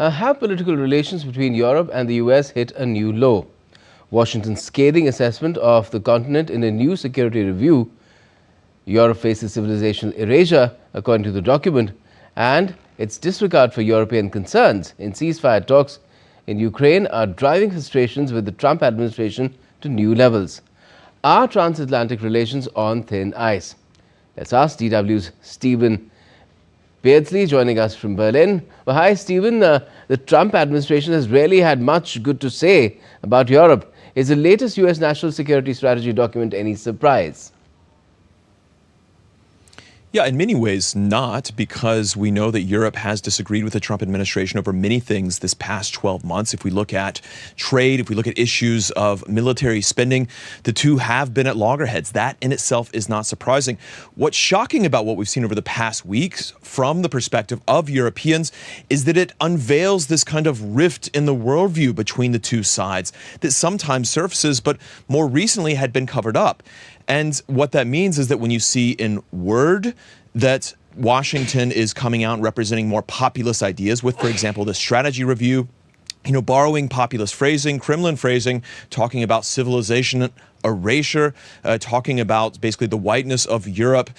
Have political relations between Europe and the US hit a new low? Washington's scathing assessment of the continent in a new security review. Europe faces civilizational erasure, according to the document, and its disregard for European concerns in ceasefire talks in Ukraine are driving frustrations with the Trump administration to new levels. Are transatlantic relations on thin ice? Let's ask DW's Stephen Beardsley joining us from Berlin. Well, hi, Stephen. The Trump administration has really had much good to say about Europe. Is the latest US national security strategy document any surprise? Yeah, in many ways not, because we know that Europe has disagreed with the Trump administration over many things this past 12 months. If we look at trade, if we look at issues of military spending, the two have been at loggerheads. That in itself is not surprising. What's shocking about what we've seen over the past weeks from the perspective of Europeans is that it unveils this kind of rift in the worldview between the two sides that sometimes surfaces, but more recently had been covered up. And what that means is that when you see in word that Washington is coming out and representing more populist ideas with, for example, the strategy review, borrowing populist phrasing, Kremlin phrasing, talking about civilization erasure, talking about basically the whiteness of Europe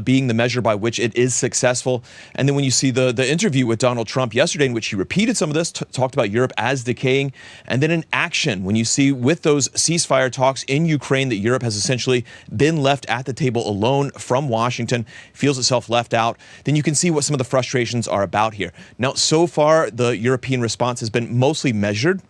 being the measure by which it is successful. And then when you see the interview with Donald Trump yesterday, in which he repeated some of this, talked about Europe as decaying, and then in action, when you see with those ceasefire talks in Ukraine that Europe has essentially been left at the table alone from Washington, feels itself left out, then you can see what some of the frustrations are about here. Now, so far, the European response has been mostly measured.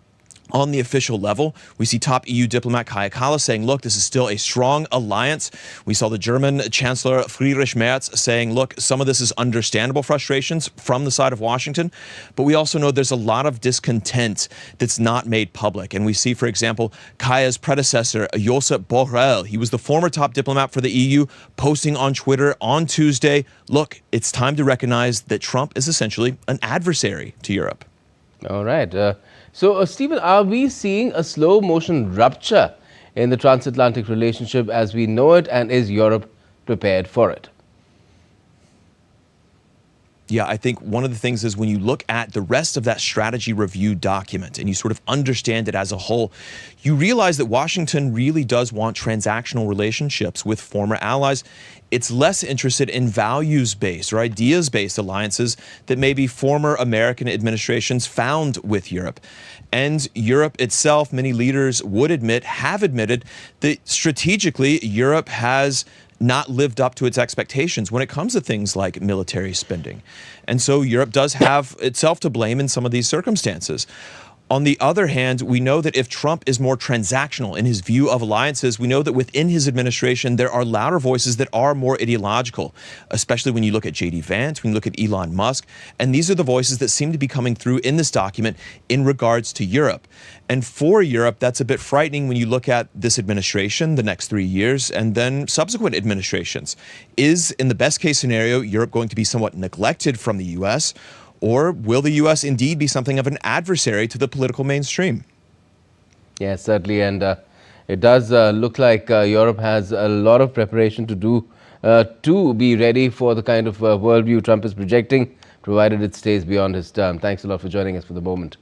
On the official level, we see top EU diplomat Kaja Kallas saying, look, this is still a strong alliance. We saw the German Chancellor Friedrich Merz saying, look, some of this is understandable frustrations from the side of Washington, but we also know there's a lot of discontent that's not made public. And we see, for example, Kaja's predecessor, Josep Borrell, he was the former top diplomat for the EU, posting on Twitter on Tuesday, look, it's time to recognize that Trump is essentially an adversary to Europe. All right. So, Stephen, are we seeing a slow motion rupture in the transatlantic relationship as we know it, and is Europe prepared for it? Yeah, I think one of the things is when you look at the rest of that strategy review document and you sort of understand it as a whole, you realize that Washington really does want transactional relationships with former allies. It's less interested in values-based or ideas-based alliances that maybe former American administrations found with Europe. And Europe itself, many leaders would admit, have admitted that strategically Europe has not lived up to its expectations when it comes to things like military spending. And so Europe does have itself to blame in some of these circumstances. On the other hand, we know that if Trump is more transactional in his view of alliances, we know that within his administration, there are louder voices that are more ideological, especially when you look at J.D. Vance, when you look at Elon Musk. And these are the voices that seem to be coming through in this document in regards to Europe. And for Europe, that's a bit frightening when you look at this administration, the next 3 years, and then subsequent administrations. Is, in the best case scenario, Europe going to be somewhat neglected from the U.S., or will the U.S. indeed be something of an adversary to the political mainstream? Yes, certainly. And it does look like Europe has a lot of preparation to do to be ready for the kind of worldview Trump is projecting, provided it stays beyond his term. Thanks a lot for joining us for the moment.